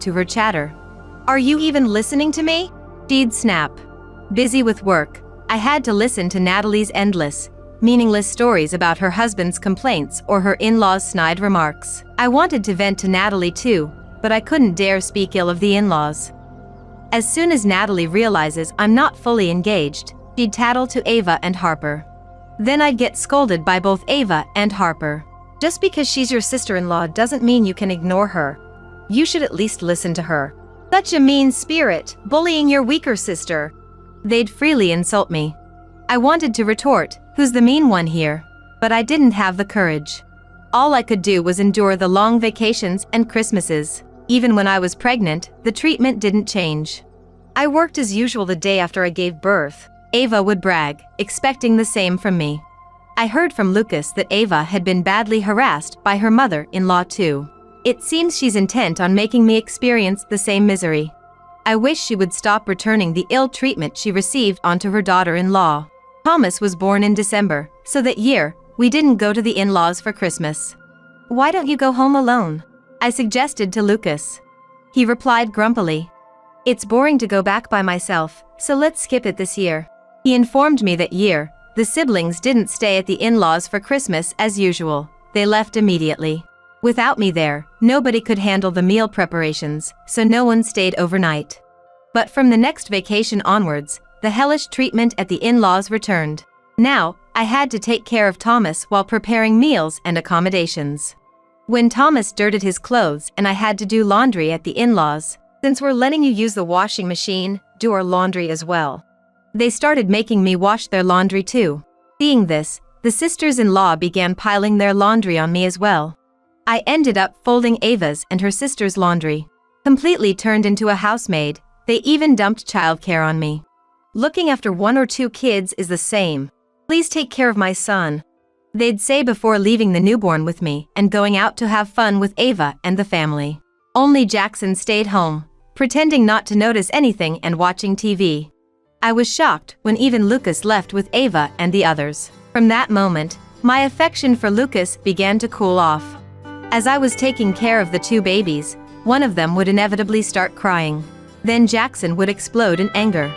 to her chatter. "Are you even listening to me?" she'd snap. Busy with work, I had to listen to Natalie's endless, meaningless stories about her husband's complaints or her in-laws' snide remarks. I wanted to vent to Natalie too, but I couldn't dare speak ill of the in-laws. As soon as Natalie realizes I'm not fully engaged, she'd tattle to Ava and Harper. Then I'd get scolded by both Ava and Harper. "Just because she's your sister-in-law doesn't mean you can ignore her. You should at least listen to her. Such a mean spirit, bullying your weaker sister." They'd freely insult me. I wanted to retort, "Who's the mean one here?" But I didn't have the courage. All I could do was endure the long vacations and Christmases. Even when I was pregnant, the treatment didn't change. "I worked as usual the day after I gave birth," Ava would brag, expecting the same from me. I heard from Lucas that Ava had been badly harassed by her mother-in-law too. It seems she's intent on making me experience the same misery. I wish she would stop returning the ill treatment she received onto her daughter-in-law. Thomas was born in December, so that year, we didn't go to the in-laws for Christmas. "Why don't you go home alone?" I suggested to Lucas. He replied grumpily, "It's boring to go back by myself, so let's skip it this year." He informed me that year, the siblings didn't stay at the in-laws for Christmas as usual. They left immediately. Without me there, nobody could handle the meal preparations, so no one stayed overnight. But from the next vacation onwards, the hellish treatment at the in-laws returned. Now, I had to take care of Thomas while preparing meals and accommodations. When Thomas dirtied his clothes and I had to do laundry at the in-laws, "Since we're letting you use the washing machine, do our laundry as well." They started making me wash their laundry too. Seeing this, the sisters-in-law began piling their laundry on me as well. I ended up folding Ava's and her sister's laundry. Completely turned into a housemaid, they even dumped childcare on me. "Looking after 1 or 2 kids is the same. Please take care of my son," they'd say before leaving the newborn with me and going out to have fun with Ava and the family. Only Jackson stayed home, pretending not to notice anything and watching TV. I was shocked when even Lucas left with Ava and the others. From that moment, my affection for Lucas began to cool off. As I was taking care of the 2 babies, one of them would inevitably start crying. Then Jackson would explode in anger.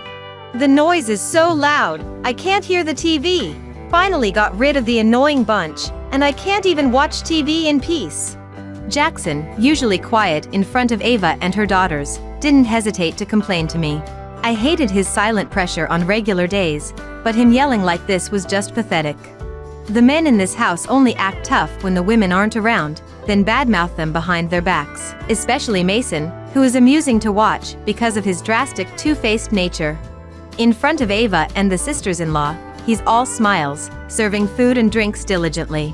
"The noise is so loud, I can't hear the TV. Finally got rid of the annoying bunch, and I can't even watch TV in peace." Jackson, usually quiet in front of Ava and her daughters, didn't hesitate to complain to me. I hated his silent pressure on regular days, but him yelling like this was just pathetic. The men in this house only act tough when the women aren't around, then badmouth them behind their backs, especially Mason, who is amusing to watch because of his drastic two-faced nature. In front of Ava and the sisters-in-law, he's all smiles, serving food and drinks diligently.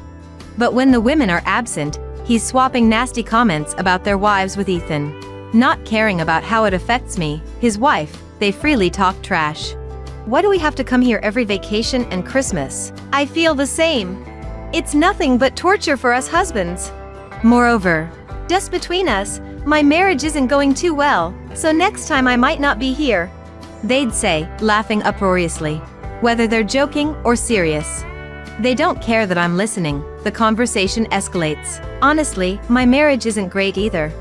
But when the women are absent, he's swapping nasty comments about their wives with Ethan. Not caring about how it affects me, his wife, they freely talk trash. "Why do we have to come here every vacation and Christmas? I feel the same. It's nothing but torture for us husbands. Moreover, just between us, my marriage isn't going too well, so next time I might not be here," they'd say, laughing uproariously, whether they're joking or serious. They don't care that I'm listening, the conversation escalates. "Honestly, my marriage isn't great either.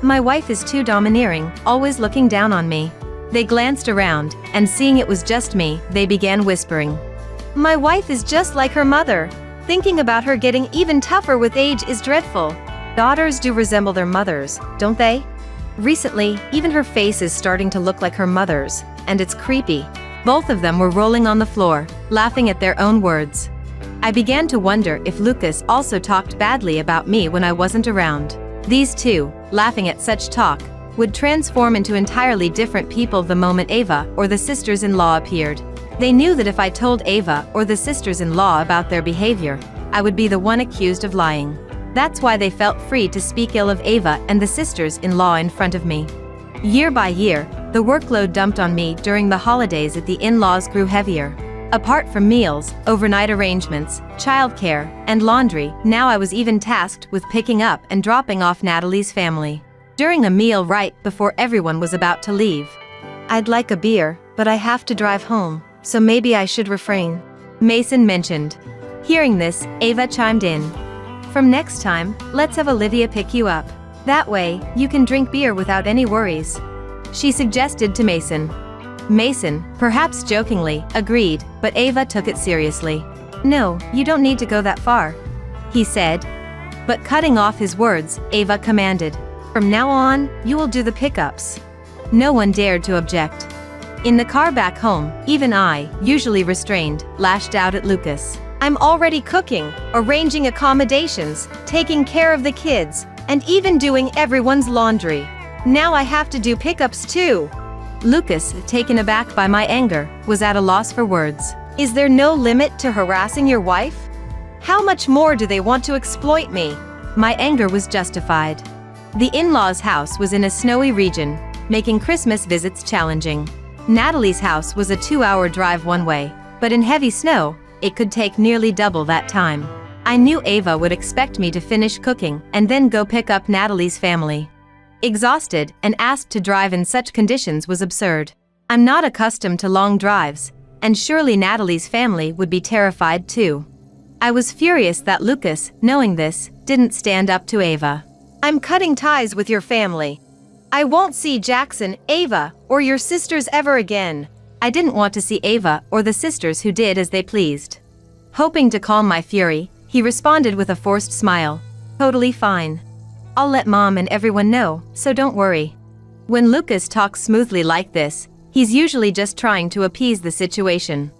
My wife is too domineering, always looking down on me." They glanced around, and seeing it was just me, they began whispering. "My wife is just like her mother. Thinking about her getting even tougher with age is dreadful." Daughters do resemble their mothers, don't they? Recently, even her face is starting to look like her mother's, and it's creepy. Both of them were rolling on the floor, laughing at their own words. I began to wonder if Lucas also talked badly about me when I wasn't around. These two, laughing at such talk, would transform into entirely different people the moment Ava or the sisters-in-law appeared. They knew that if I told Ava or the sisters-in-law about their behavior, I would be the one accused of lying. That's why they felt free to speak ill of Ava and the sisters-in-law in front of me. Year by year, the workload dumped on me during the holidays at the in-laws grew heavier. Apart from meals, overnight arrangements, childcare, and laundry, now I was even tasked with picking up and dropping off Natalie's family. During a meal right before everyone was about to leave, "I'd like a beer, but I have to drive home, so maybe I should refrain," Mason mentioned. Hearing this, Ava chimed in. "From next time, let's have Olivia pick you up." That way, you can drink beer without any worries. She suggested to Mason. Mason, perhaps jokingly, agreed, but Ava took it seriously. No, you don't need to go that far, he said. But cutting off his words, Ava commanded. From now on, you will do the pickups. No one dared to object. In the car back home, even I, usually restrained, lashed out at Lucas. I'm already cooking, arranging accommodations, taking care of the kids, and even doing everyone's laundry. Now I have to do pickups too. Lucas, taken aback by my anger, was at a loss for words. Is there no limit to harassing your wife? How much more do they want to exploit me? My anger was justified. The in-laws' house was in a snowy region, making Christmas visits challenging. Natalie's house was a 2-hour drive one way, but in heavy snow, it could take nearly double that time. I knew Ava would expect me to finish cooking and then go pick up Natalie's family. Exhausted and asked to drive in such conditions was absurd. I'm not accustomed to long drives, and surely Natalie's family would be terrified too. I was furious that Lucas, knowing this, didn't stand up to Ava. I'm cutting ties with your family. I won't see Jackson, Ava, or your sisters ever again. I didn't want to see Ava or the sisters who did as they pleased. Hoping to calm my fury, he responded with a forced smile. Totally fine. I'll let Mom and everyone know, so don't worry. When Lucas talks smoothly like this, he's usually just trying to appease the situation.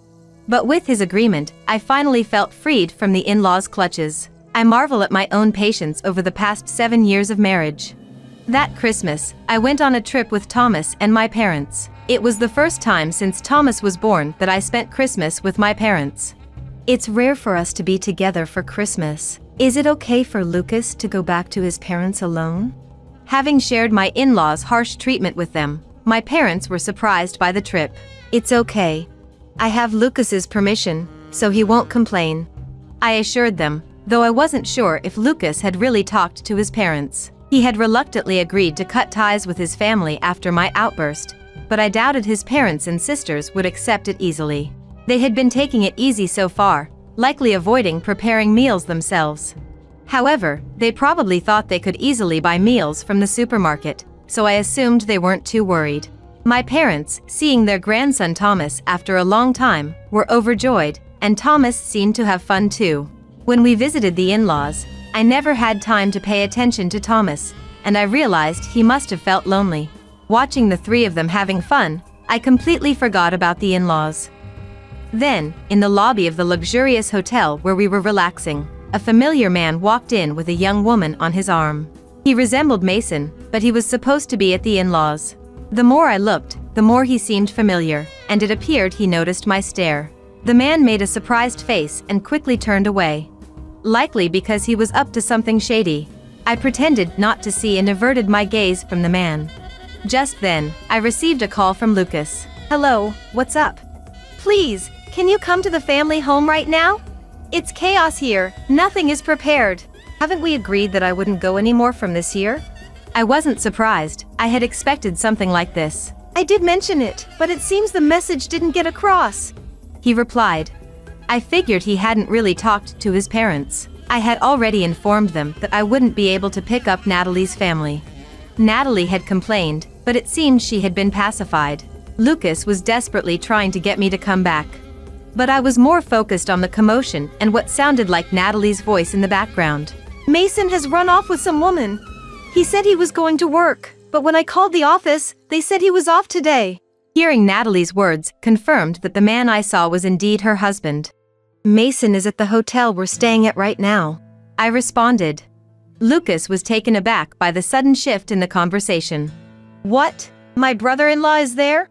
But with his agreement, I finally felt freed from the in-laws' clutches. I marvel at my own patience over the past 7 years of marriage. That Christmas, I went on a trip with Thomas and my parents. It was the first time since Thomas was born that I spent Christmas with my parents. It's rare for us to be together for Christmas. Is it okay for Lucas to go back to his parents alone? Having shared my in-laws' harsh treatment with them, my parents were surprised by the trip. It's okay. I have Lucas's permission, so he won't complain. I assured them, though I wasn't sure if Lucas had really talked to his parents. He had reluctantly agreed to cut ties with his family after my outburst, but I doubted his parents and sisters would accept it easily. They had been taking it easy so far, likely avoiding preparing meals themselves. However, they probably thought they could easily buy meals from the supermarket, so I assumed they weren't too worried. My parents, seeing their grandson Thomas after a long time, were overjoyed, and Thomas seemed to have fun too. When we visited the in-laws, I never had time to pay attention to Thomas, and I realized he must have felt lonely. Watching the three of them having fun, I completely forgot about the in-laws. Then, in the lobby of the luxurious hotel where we were relaxing, a familiar man walked in with a young woman on his arm. He resembled Mason, but he was supposed to be at the in-laws. The more I looked, the more he seemed familiar, and it appeared he noticed my stare. The man made a surprised face and quickly turned away. Likely because he was up to something shady. I pretended not to see and averted my gaze from the man. Just then, I received a call from Lucas. Hello, what's up? Please, can you come to the family home right now? It's chaos here, nothing is prepared. Haven't we agreed that I wouldn't go anymore from this year? I wasn't surprised, I had expected something like this. I did mention it, but it seems the message didn't get across. He replied. I figured he hadn't really talked to his parents. I had already informed them that I wouldn't be able to pick up Natalie's family. Natalie had complained, but it seemed she had been pacified. Lucas was desperately trying to get me to come back. But I was more focused on the commotion and what sounded like Natalie's voice in the background. Mason has run off with some woman. He said he was going to work, but when I called the office, they said he was off today. Hearing Natalie's words confirmed that the man I saw was indeed her husband. Mason is at the hotel we're staying at right now, I responded. Lucas was taken aback by the sudden shift in the conversation. What? My brother-in-law is there?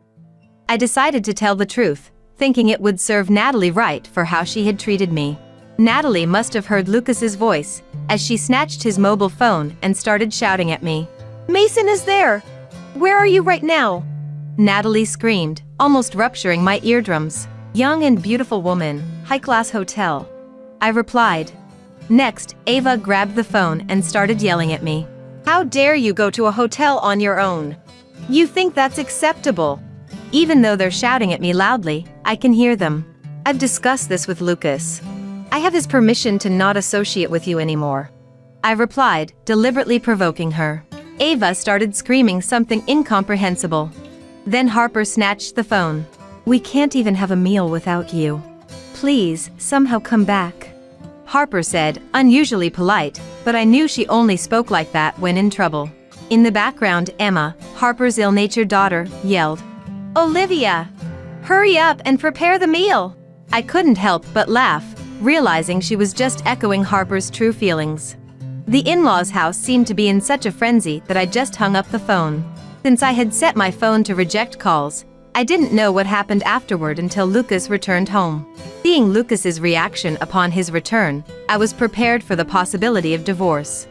I decided to tell the truth, thinking it would serve Natalie right for how she had treated me. Natalie must have heard Lucas's voice, as she snatched his mobile phone and started shouting at me. Mason is there! Where are you right now? Natalie screamed, almost rupturing my eardrums. Young and beautiful woman, high-class hotel. I replied. Next, Ava grabbed the phone and started yelling at me. How dare you go to a hotel on your own? You think that's acceptable? Even though they're shouting at me loudly, I can hear them. I've discussed this with Lucas. I have his permission to not associate with you anymore. I replied, deliberately provoking her. Ava started screaming something incomprehensible. Then Harper snatched the phone. "We can't even have a meal without you. Please, somehow come back," Harper said, unusually polite, but I knew she only spoke like that when in trouble. In the background, Emma, Harper's ill-natured daughter, yelled, "Olivia! Hurry up and prepare the meal!" I couldn't help but laugh, realizing she was just echoing Harper's true feelings. The in-laws' house seemed to be in such a frenzy that I just hung up the phone. Since I had set my phone to reject calls, I didn't know what happened afterward until Lucas returned home. Seeing Lucas's reaction upon his return, I was prepared for the possibility of divorce.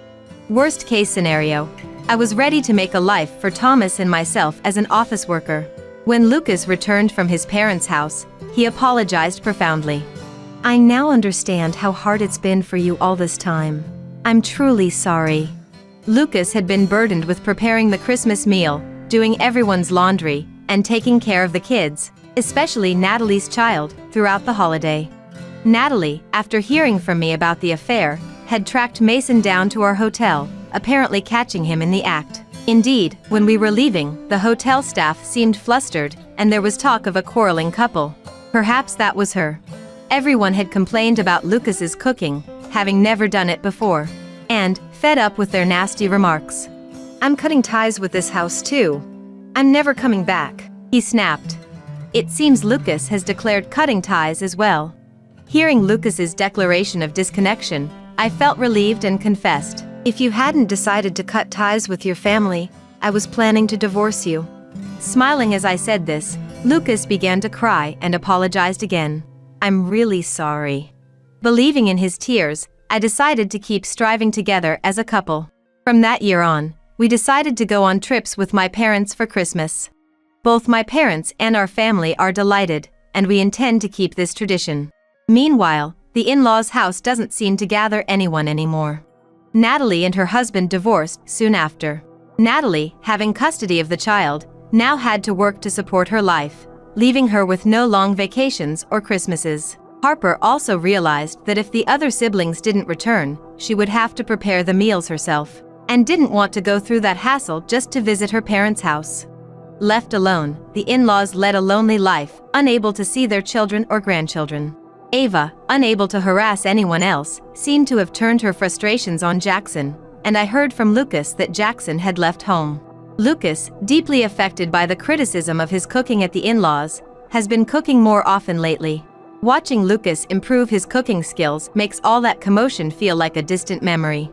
Worst case scenario, I was ready to make a life for Thomas and myself as an office worker. When Lucas returned from his parents' house, he apologized profoundly. "I now understand how hard it's been for you all this time. I'm truly sorry." Lucas had been burdened with preparing the Christmas meal, doing everyone's laundry, and taking care of the kids, especially Natalie's child, throughout the holiday. Natalie, after hearing from me about the affair, had tracked Mason down to our hotel, apparently catching him in the act. Indeed, when we were leaving, the hotel staff seemed flustered, and there was talk of a quarreling couple. Perhaps that was her. Everyone had complained about Lucas's cooking, having never done it before, and, fed up with their nasty remarks. "I'm cutting ties with this house too. I'm never coming back," he snapped. It seems Lucas has declared cutting ties as well. Hearing Lucas's declaration of disconnection, I felt relieved and confessed, "If you hadn't decided to cut ties with your family, I was planning to divorce you." Smiling as I said this, Lucas began to cry and apologized again. "I'm really sorry." Believing in his tears, I decided to keep striving together as a couple. From that year on, we decided to go on trips with my parents for Christmas. Both my parents and our family are delighted, and we intend to keep this tradition. Meanwhile, the in-laws' house doesn't seem to gather anyone anymore. Natalie and her husband divorced soon after. Natalie, having custody of the child, now had to work to support her life, leaving her with no long vacations or Christmases. Harper also realized that if the other siblings didn't return, she would have to prepare the meals herself, and didn't want to go through that hassle just to visit her parents' house. Left alone, the in-laws led a lonely life, unable to see their children or grandchildren. Ava, unable to harass anyone else, seemed to have turned her frustrations on Jackson, and I heard from Lucas that Jackson had left home. Lucas, deeply affected by the criticism of his cooking at the in-laws, has been cooking more often lately. Watching Lucas improve his cooking skills makes all that commotion feel like a distant memory.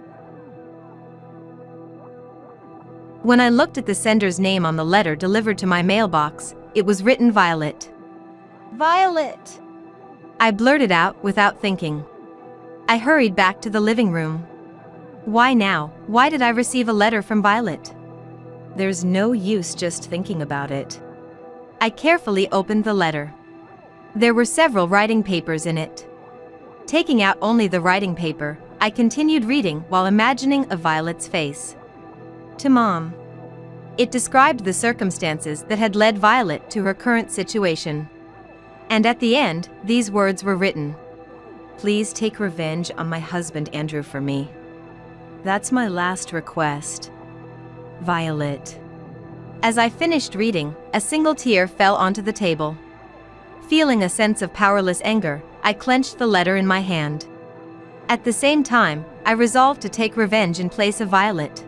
When I looked at the sender's name on the letter delivered to my mailbox, it was written Violet. "Violet!" I blurted out without thinking. I hurried back to the living room. Why now? Why did I receive a letter from Violet? There's no use just thinking about it. I carefully opened the letter. There were several writing papers in it. Taking out only the writing paper, I continued reading while imagining a Violet's face. To Mom. It described the circumstances that had led Violet to her current situation. And at the end, these words were written. "Please take revenge on my husband Andrew for me. That's my last request. Violet." As I finished reading, a single tear fell onto the table. Feeling a sense of powerless anger, I clenched the letter in my hand. At the same time, I resolved to take revenge in place of Violet.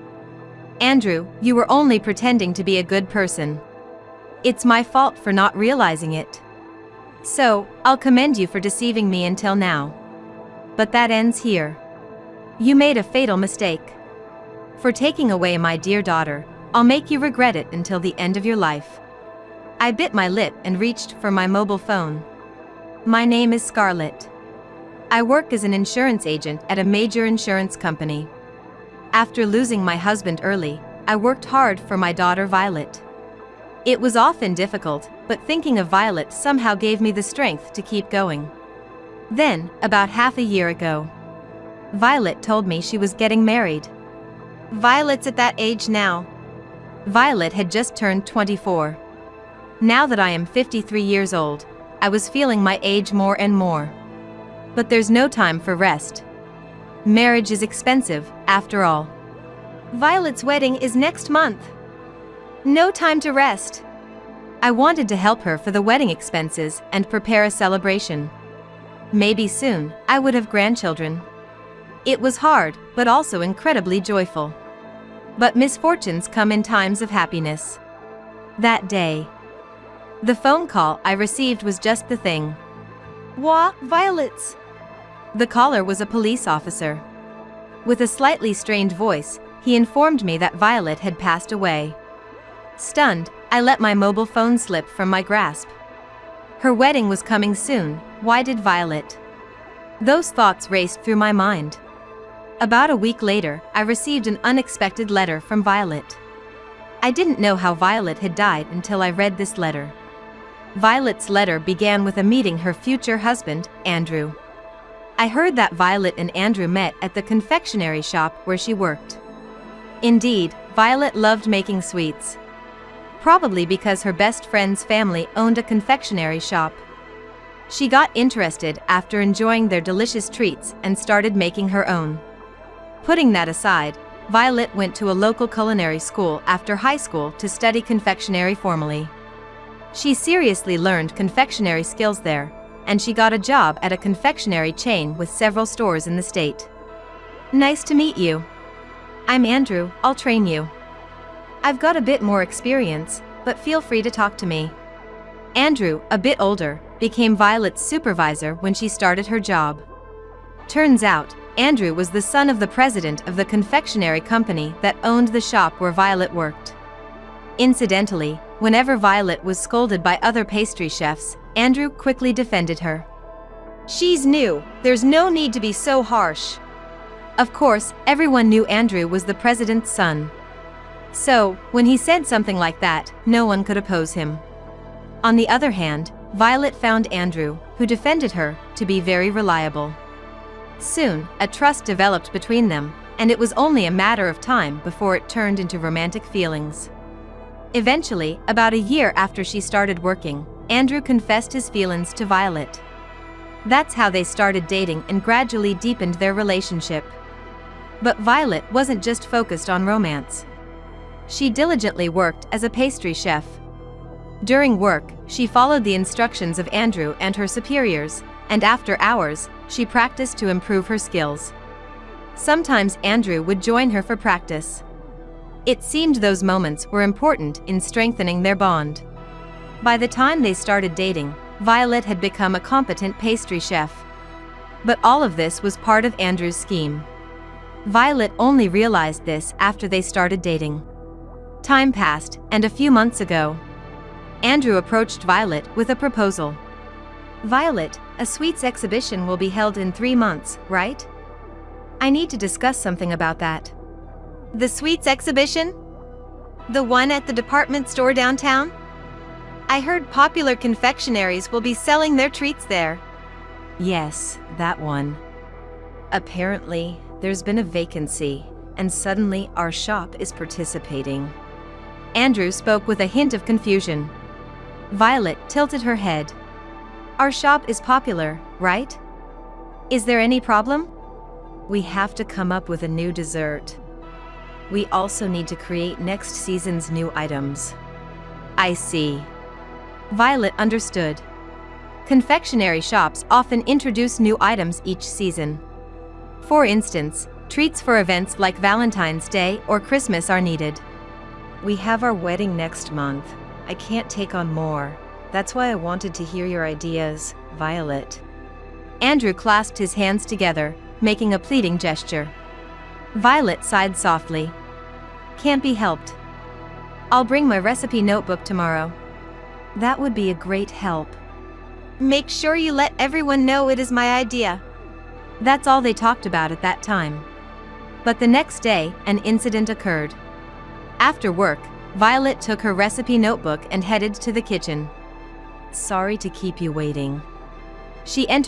"Andrew, you were only pretending to be a good person. It's my fault for not realizing it. So, I'll commend you for deceiving me until now. But that ends here. You made a fatal mistake. For taking away my dear daughter, I'll make you regret it until the end of your life." I bit my lip and reached for my mobile phone. "My name is Scarlett. I work as an insurance agent at a major insurance company. After losing my husband early, I worked hard for my daughter Violet. It was often difficult, but thinking of Violet somehow gave me the strength to keep going. Then, about half a year ago, Violet told me she was getting married. Violet's at that age now. Violet had just turned 24. Now that I am 53 years old, I was feeling my age more and more. But there's no time for rest. Marriage is expensive, after all. Violet's wedding is next month. No time to rest. I wanted to help her for the wedding expenses and prepare a celebration. Maybe soon, I would have grandchildren. It was hard, but also incredibly joyful. But misfortunes come in times of happiness. That day, the phone call I received was just the thing. Wah, Violet's. The caller was a police officer. With a slightly strained voice, he informed me that Violet had passed away. Stunned, I let my mobile phone slip from my grasp. Her wedding was coming soon, why did Violet? Those thoughts raced through my mind. About a week later, I received an unexpected letter from Violet. I didn't know how Violet had died until I read this letter. Violet's letter began with a meeting her future husband, Andrew. I heard that Violet and Andrew met at the confectionery shop where she worked. Indeed, Violet loved making sweets. Probably because her best friend's family owned a confectionery shop. She got interested after enjoying their delicious treats and started making her own. Putting that aside, Violet went to a local culinary school after high school to study confectionery formally. She seriously learned confectionery skills there, and she got a job at a confectionery chain with several stores in the state. Nice to meet you. I'm Andrew, I'll train you. I've got a bit more experience, but feel free to talk to me. Andrew, a bit older, became Violet's supervisor when she started her job. Turns out, Andrew was the son of the president of the confectionery company that owned the shop where Violet worked. Incidentally, whenever Violet was scolded by other pastry chefs, Andrew quickly defended her. She's new, there's no need to be so harsh. Of course, everyone knew Andrew was the president's son. So, when he said something like that, no one could oppose him. On the other hand, Violet found Andrew, who defended her, to be very reliable. Soon, a trust developed between them, and it was only a matter of time before it turned into romantic feelings. Eventually, about a year after she started working, Andrew confessed his feelings to Violet. That's how they started dating and gradually deepened their relationship. But Violet wasn't just focused on romance. She diligently worked as a pastry chef. During work, she followed the instructions of Andrew and her superiors, and after hours, she practiced to improve her skills. Sometimes Andrew would join her for practice. It seemed those moments were important in strengthening their bond. By the time they started dating, Violet had become a competent pastry chef. But all of this was part of Andrew's scheme. Violet only realized this after they started dating. Time passed, and a few months ago, Andrew approached Violet with a proposal. Violet, a sweets exhibition will be held in 3 months, right? I need to discuss something about that. The sweets exhibition? The one at the department store downtown? I heard popular confectionaries will be selling their treats there. Yes, that one. Apparently, there's been a vacancy, and suddenly our shop is participating. Andrew spoke with a hint of confusion. Violet tilted her head. Our shop is popular, right? Is there any problem? We have to come up with a new dessert. We also need to create next season's new items. I see. Violet understood. Confectionery shops often introduce new items each season. For instance, treats for events like Valentine's Day or Christmas are needed. We have our wedding next month. I can't take on more. That's why I wanted to hear your ideas, Violet. Andrew clasped his hands together, making a pleading gesture. Violet sighed softly. Can't be helped. I'll bring my recipe notebook tomorrow. That would be a great help. Make sure you let everyone know it is my idea. That's all they talked about at that time. But the next day, an incident occurred. After work, Violet took her recipe notebook and headed to the kitchen. Sorry to keep you waiting. She entered